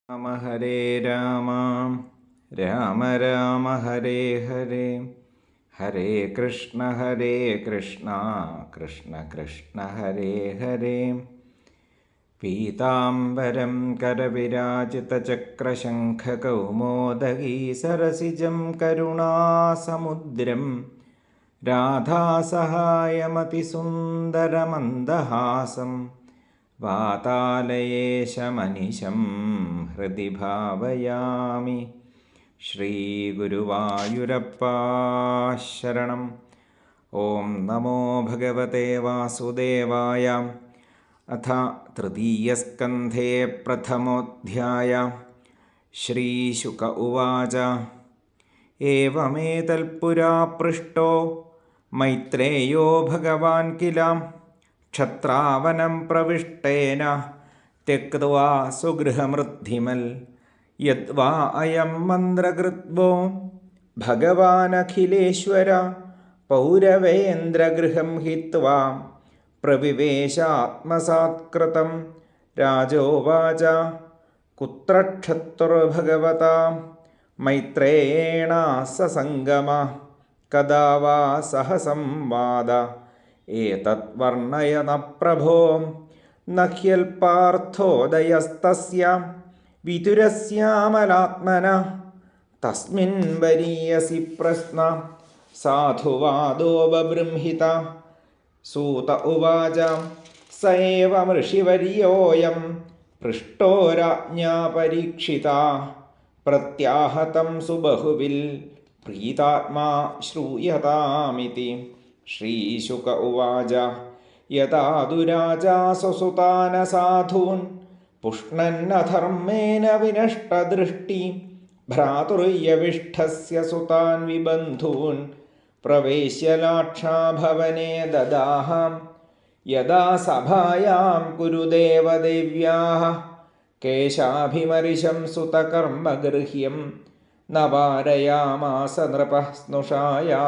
രാമ ഹരേ രാമ രാമ രാമ ഹരേ ഹരേ ഹരേ കൃഷ്ണ കൃഷ്ണ കൃഷ്ണ ഹരേ ഹരേ. പീതാംബരം കരവിരാജിതചക്രശംഖകൗമോദഗീ സരസിജം കരുണാസമുദ്രം രാധാസഹായമതിസുന്ദരമന്ദഹാസം വാതാലയേശമനിശം ഹൃദി ഭാവയാമി. ശ്രീഗുരുവായൂരപ്പാ ശരണം. ഓം നമോ ഭഗവതേ വാസുദേവായ. അഥ തൃതീയസ്കന്ധേ പ്രഥമോऽധ്യായ. ശ്രീശുക ഉവാച ഏവമേതൽപുരാ പൃഷ്ടോ മൈത്രേയോ ഭഗവാൻ കില ക്ഷത്രാവനം പ്രവിഷ്ടേന ത്യക്ത്വാ സുഗൃഹമൃദ്ധിമൽ യദ്വാ അയം മന്ത്രകൃത്വോ ഭഗവാനഖിലേശ്വര പൗരവേന്ദ്രഗൃഹം ഹിത്വാ പ്രവിവേശാത്മസാത്കൃതം. രാജോവാച കുത്ര ക്ഷത്രുർഭഗവതാ മൈത്രേയേണ സസംഗമ കദാ വാ സഹ സംവാദ ഏതത് വർണ്ണയ ന പ്രഭോ. ന ഹ്യൽപാർത്ഥോദയസ്തസ്യ വിതുരസ്യാമലാത്മന തസ്മിൻ വരീയസി പ്രശ്ന സാധുവാദോ ബബൃംഹിത. സൂത ഉവാച സ ഏവ ഋഷിവർയോയം പൃഷ്ടോ രാജ്ഞാ പരീക്ഷിതാ പ്രത്യാഹതം സുബഹുവിൽ പ്രീതാത്മാ ശ്രൂയതാമിതി. ശ്രീശുക ഉവാച യഥാ ദുരാജാ സ്വസുതാന സാധൂൻ പുഷ്ണന്നധർമ്മേന വിനഷ്ടദൃഷ്ടി ഭ്രാതുര്യവിഷ്ഠസ്യ സുതാൻ വിബന്ധൂൻ പ്രവേശ്യ ലാക്ഷാഭവനെ ദദാഹ. യഥാ സഭായാം കുരുദേവദേവ്യാഃ കേശാഭിമരിശം സുതകർമ്മഗൃഹ്യം ന വാരയാമാസ നൃപഃ സ്നുഷായാ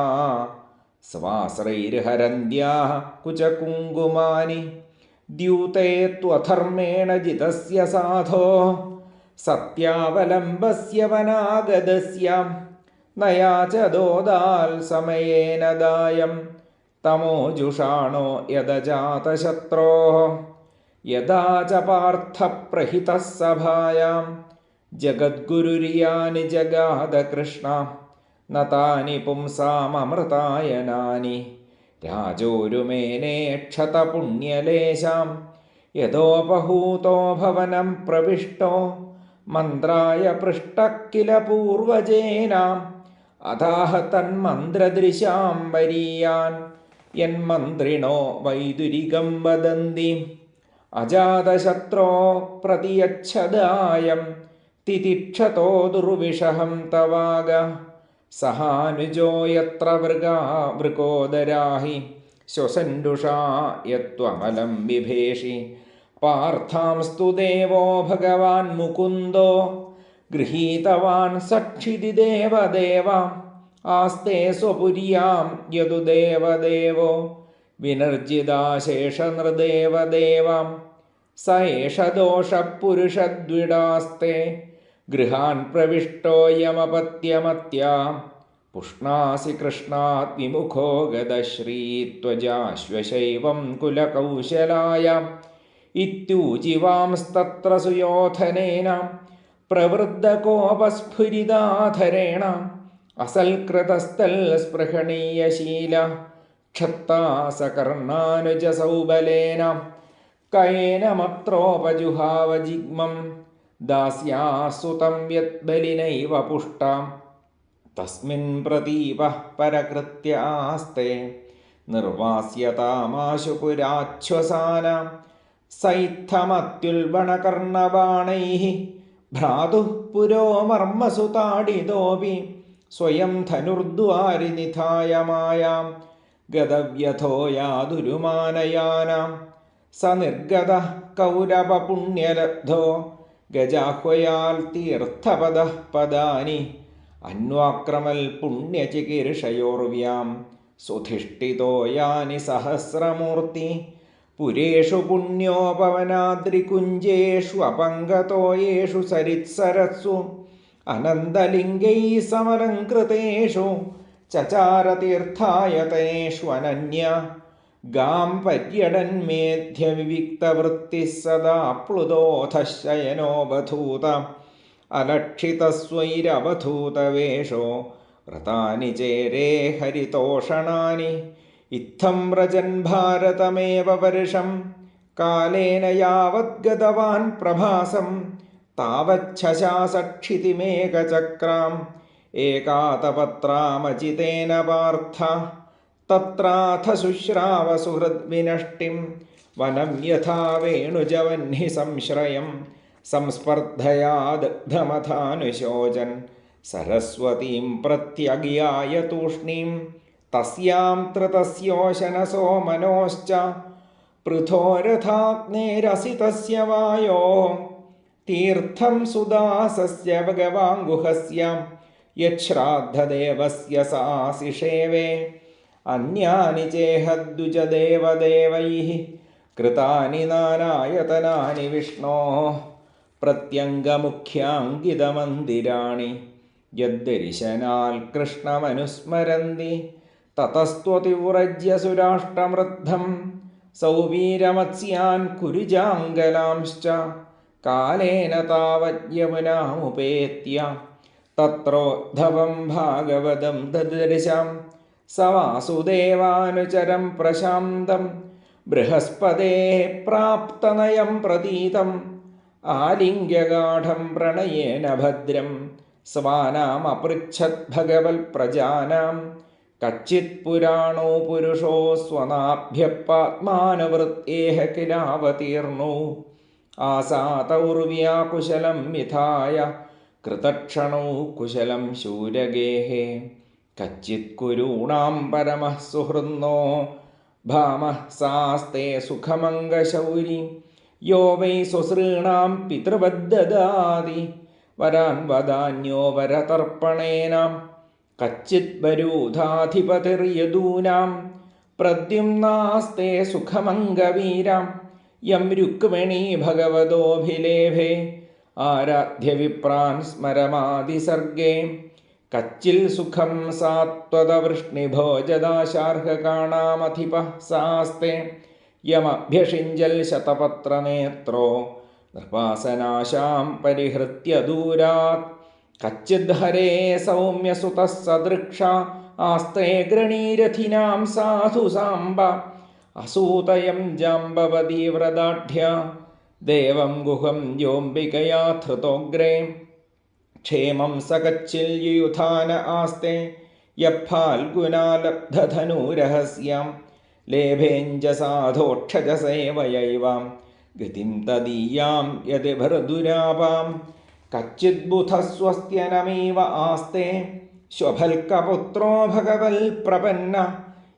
സ്വാശ്രൈർഹരന്ത്യാഃ കുചകുങ്കുമാനി ദ്യൂതേ ത്വധർമ്മേണ ജിതസ്യ സാധോഃ സത്യാവലംബസ്യ വനാഗതസ്യ നയാചദോദാൽ സമയേന ദായം തമോജുഷാണോ യദജാതശത്രോഃ. യഥാ ച പാർത്ഥപ്രഹിതഃ സഭായാം ജഗദ്ഗുരുര്യാനി ജഗാദ കൃഷ്ണ ന താനി പുംസാമമൃതായനാനി രാജോരുമേനേ ക്ഷതപുണ്യലേശാം യഥോപഹൂതോ ഭവനം പ്രവിഷ്ടോ മന്ത്രായ പൃഷ്ടഃ കില പൂർവജേനാം അഥാഹ തന്മന്ത്രദൃശാം വരീയാൻ യന്മന്ത്രിണോ വൈദുരികം വദന്തി. അജാതശത്രോ പ്രതിയച്ഛദായം തിതിക്ഷതോ ദുർവിഷഹം തവാഗ സഹാനുജോ യത്ര വൃകോദരാഹി ശ്വസന്തുഷാ യത്വമലം ബിഭേഷി. പാർത്ഥാംസ്തു ദേവോ ഭഗവാൻ മുകുന്ദോ ഗൃഹീതവാൻ സക്ഷിതി ദേവദേവ ആസ്തേ സ്വപുര്യാം യദു ദേവദേവോ വിനർജിതാശേഷനൃദേവദേവ സ ഏഷ ദോഷപുരുഷദ്വിഡാസ്തേ ഗൃഹാൻ പ്രവിഷ്ടോ യമപത്യമത്യാ പുഷ്ണാസി കൃഷ്ണാത് വിമുഖോ ഗതശ്രീത്വജാശ്വശൈവം കുലകൗശലായ ഇത്യൂജിവാംസ്തത്ര സുയോധനേന പ്രവൃദ്ധകോപസ്ഫുരിതാധരേണ അസൽകൃതസ്ഥൽ സ്പൃഹണീയശീല ക്ഷത്താ സകർണാനുജ സൗബലേന കയേന മത്രോപജുഹാവ ജിഗ്മം ദാസ്യാസുതം യദ്ബലിനൈവ പുഷ്ടാം തസ്മിൻ പ്രതീപഃ പരകൃത്യാസ്തേ നിർവാസ്യതാമാശു പുരാച്ഛ്വസാന സൈത്തമത്യുൽബണകർണബാണൈഃ ഭ്രാതുഃ പുരോ മർമ്മസുതാഡിതോപി സ്വയം ധനുർദ്വാരി നിധായ മായാം ഗതവ്യഥോ യാതുരുമാനയാനാം സ നിർഗതഃ കൗരവപുണ്യലബ്ധോ ഗജാഹ്വയാൽ തീർത്ഥപദഃ പദാനി അന്വാക്രമൽ പുണ്യചികീർഷയോർവ്യാം സുധിഷ്ഠിതോ യാനി സഹസ്രമൂർത്തി പുരേഷു പുണ്യോപവനാദ്രികുഞ്ജേഷു അപങ്കതോയേഷു സരിത്സരസ്സു അനന്തലിംഗൈ സമലംകൃതേഷു ചചാരതീർത്ഥായതനേഷു അനന്യ ഗാം പര്യടന്മേധ്യവിവിക്തവൃത്തിഃ സദാ പ്ലുതോധശയനോബധൂത അലക്ഷിതസ്വൈരവധൂതവേഷോ വ്രതാനി ചേരേ ഹരിതോഷണാനി ഇത്തം വ്രജൻ ഭാരതമേവ വർഷം കാലേന യാവത് ഗതവാൻ പ്രഭാസം താവച്ഛശാസക്ഷിതിമേകചക്രാം ഏകാതപത്രാമചിതേന പാർത്ഥ തത്രാഥ ശുശ്രാവ സുഹൃദ്വിനഷ്ടിം വനം യഥാ വേണുജവഹ്നി സംശ്രയം സംസ്പർദ്ധയാ ദഗ്ധമഥാനുശോചൻ സരസ്വതീം പ്രത്യഗ്യായ തൂഷ്ണീം തസ്യാം ത്രിതസ്യോശനസോ മനോശ്ച പൃഥോരഥാഗ്നേരസിതസ്യ വായോ തീർത്ഥം സുദാസസ്യ ഭഗവാങ്ഗുഹസ്യ യശ്രാദ്ധദേവസ്യ സാസിഷേവേ അന്യാനി ചേഹദ്വിജദേവദേവൈഃ കൃതാനി നാനായതനാനി വിഷ്ണോഃ പ്രത്യംഗമുഖ്യാങ്കിതമന്ദിരാണി യദ്ദർശനാൽ കൃഷ്ണമനുസ്മരന്തി തതസ്ത്വതിവ്രജ്യ സുരാഷ്ട്രമൃദ്ധം സൗവീരമത്സ്യാൻ കുരുജാംഗലാംശ്ച കാലേന താവദ്യമുനാമുപേത്യ തത്രോദ്ധവം ഭാഗവതം ദദർശം സ വാസുദേവാനുചരം പ്രശാന്തം ബൃഹസ്പതേഃ പ്രാപ്തനയം പ്രതീതം ആലിംഗ്യഗാഢം പ്രണയേന ഭദ്രം സ്വാനാമപൃച്ഛത് ഭഗവൽപ്രജാനാം കച്ചിത് പുരാണോ പുരുഷോ സ്വനാഭ്യപാത്മാനുവൃത്തേഹ കിലാവതീർണോ ആസാതൗർവ്യാകുശലം വിധായ കൃതക്ഷണോ കുശലം ശൂരഗേഹ കച്ചിത് കുരൂണാം പരമഃ സുഹൃന്നോ ഭാമഃ സാസ്തേ സുഖമംഗശൗരി യോ വൈ സ്വസൃണാം പിതൃവദ്ദദാതി വരാൻ വദാന്യോ വരതർപ്പണേന കച്ചിത് വരൂധാധിപതിർയദൂനാം പ്രദ്യുമ്നാസ്തേ സുഖമംഗവീരാം യം രുക്മിണീ ഭഗവതോഭിലേഭേ ആരാധ്യ വിപ്രാൻ സ്മരമാദിസർഗേ കച്ചിൽ സുഖം സാത്വതവൃഷ്ണിഭോജദാശാർഹകാണാമധിപഃ സാസ്തേ യമഭ്യഷിഞ്ചൽ ശതപത്രനേത്രോ നൃപാസനാശാം പരിഹൃത്യ ദൂരാത് കച്ചിദ് ഹരേ സൗമ്യസുതഃ സദൃക്ഷ ആസ്തേ ഗൃണീരഥിനാം സാധു സാംബ അസൂതയം ജാംബവതീ വ്രതാഢ്യ ദേവം ഗുഹം യോംബികയാ ധൃതോഗ്രേ ക്ഷേമം സകച്ചിൽ യുയുധാന ആസ്തേ യഫാൽഗുനാലബ്ധധനൂരഹസ്യം ലേഭേഞ്ച സാധോക്ഷജസേവയൈവാം ഗതിം തദീയാം യതി ഭർദുരാപാം കച്ചിദ്ബുധസ്വസ്ത്യനമീവ ആസ്തേ ശ്വഭൽക്കപുത്രോ ഭഗവൽ പ്രപന്ന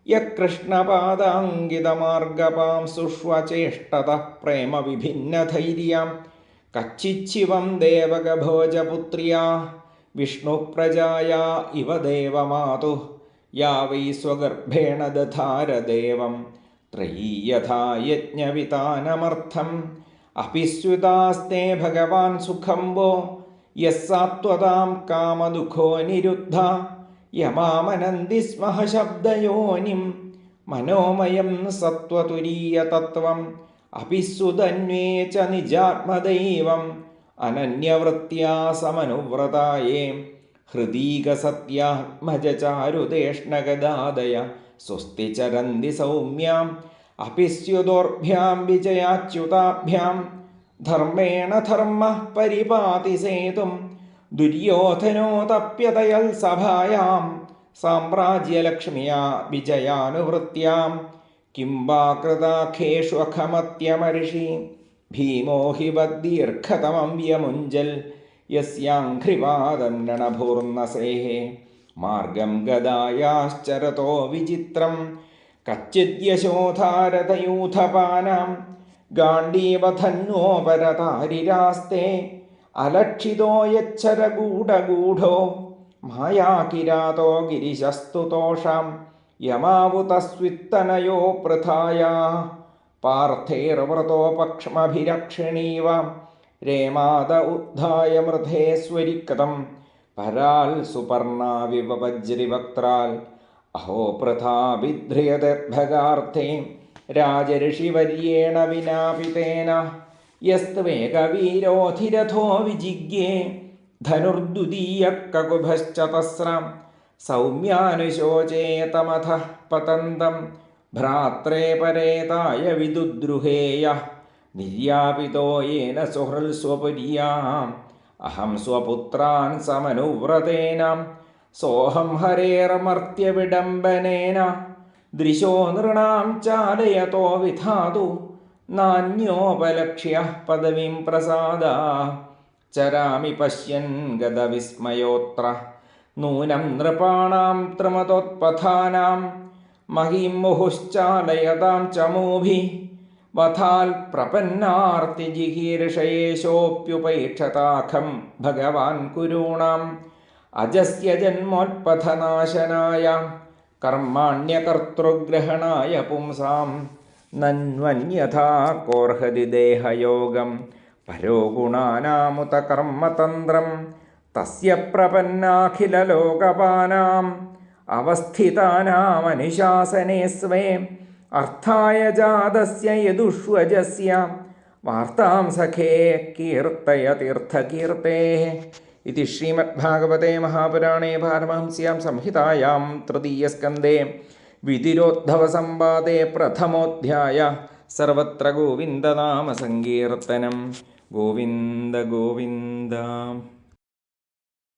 യകൃഷ്ണപാദാങ്കിതമാർഗപാം സുഷ്വചേഷ്ടതഃ പ്രേമവിഭിന്നധൈര്യം കച്ചിച്ഛിവം ദേവകഭോജപുത്ര്യാ വിഷ്ണുപ്രജായാ ഇവ ദേവമാതുഃ യാ വൈ സ്വഗർഭേണ ദധാര ദേവം ത്രയീ യഥാ യജ്ഞവിതാനമർത്ഥം അപിസ്യുതാസ്തേ ഭഗവാൻ സുഖം വോ യസ്സാത്വതാം കാമദുഃഖോ നിരുദ്ധ യമാമനന്തി സ്മഃ ശബ്ദയോനിം മനോമയം സത്വതുരീയതത്വം അപിസ്സുതന്വേ ച നിജാത്മദൈവം അനന്യവൃത്യാ സമനുവ്രതായേ ഹൃദീകസത്യാത്മജചാരുതേഷ്ണഗദാദയ സ്വസ്തി ചരന്തി സൗമ്യാം അപിസ്യുതോർഭ്യാം വിജയാച്യുതാഭ്യാം ധർമ്മേണ ധർമ്മഃ പരിപാതി സേതും ദുര്യോധനോ തപ്യതയൽ സഭായാം സാമ്രാജ്യലക്ഷ്മ്യാ വിജയാനുവൃത്യാം കിം വാ കൃതാഖേഷു അഖമത്യമർഷി ഭീമോ ഹി വദ്ദീർഘതമം വ്യമുഞ്ജൽ യസ്യാഘ്രിപാദം രണഭൂർണസേഃ മാർഗം ഗദായാശ്ചരതോ വിചിത്രം കച്ചിദ്യശോധാരതയൂഥപാനാം ഗാണ്ഡീവധന്വോപരതാരിരാസ്തേ അലക്ഷിതോ യച്ഛരഗൂഢഗൂഢോ മായാകിരാതോ ഗിരിശസ്തുതോഷാം യമാവുതസ്വിത്തനയോ പൃഥായാ പാർത്ഥേർവ്രതോപക്ഷ്മഭിരക്ഷിണീവ രേമാദ ഉദ്ധായ മൃധേശ്വരിക്കതം പരാൽ സുപർണാവിവ വജ്രിവക്ത്രാൽ അഹോ പ്രഥാഭിധ്രിയദർഭകാർത്ഥേ രാജഋഷിവര്യേണ വിനാപിതേന യസ്ത്വേകവീരോധിരഥോ വിജിഗ്യേ ധനുർദ്ദുതീയക്കകുഭശ്ച തസ്രം സൗമ്യാനുശോചേതമഥ പതന്തം ഭ്രാത്രേ പരേതായ വിദുദ്രുഹേയ നിർയാപിതോ യേന സുഹൃൽ സ്വപുര്യാം അഹം സ്വപുത്രാൻ സമനുവ്രതേന സോഹം ഹരേർമർത്യവിഡംബനേന ദൃശോ നൃണാം ചാലയതോ വിധാതു നാന്യോപലക്ഷ്യ പദവിം പ്രസാദ ചരാമി പശ്യൻ ഗതവിസ്മയോത്ര നൂനം നൃപാണാം ത്രിമതോത്പഥാനാം മഹീം മുഹുശ്ചാലയതാം ചമൂഭി വഥാൽ പ്രപന്നാർത്തിജിഹീർഷയേശോപ്യുപൈക്ഷതാഖം ഭഗവാൻ കുരൂണാം അജസ്യ ജന്മോത്പഥനാശനായ കർമാണ്യകർത്തൃഗ്രഹണായ പുംസാം നന്വന്യഥാ കോർഹതി ദേഹയോഗം പരോ ഗുണാനാമുത കർമ്മതന്ത്രം തസ്യ പ്രപന്നാഖിലലോകപാനാം അവസ്ഥിതാനാമനുശാസനേ സ്വേ അർത്ഥായ ജാതസ്യ യദുഷ്വജസ്യ വാർത്താം സഖേ കീർത്തയ തീർത്ഥകീർത്തേഃ ഇതി ശ്രീമദ്ഭാഗവതേ മഹാപുരാണേ പാരമഹംസ്യാം സംഹിതായാം തൃതീയസ്കന്ധേ വിതിരോദ്ധവസംവാദേ പ്രഥമോധ്യായ സർവത്ര ഗോവിന്ദനാമസങ്കീർത്തനം ഗോവിന്ദ ഗോവിന്ദ.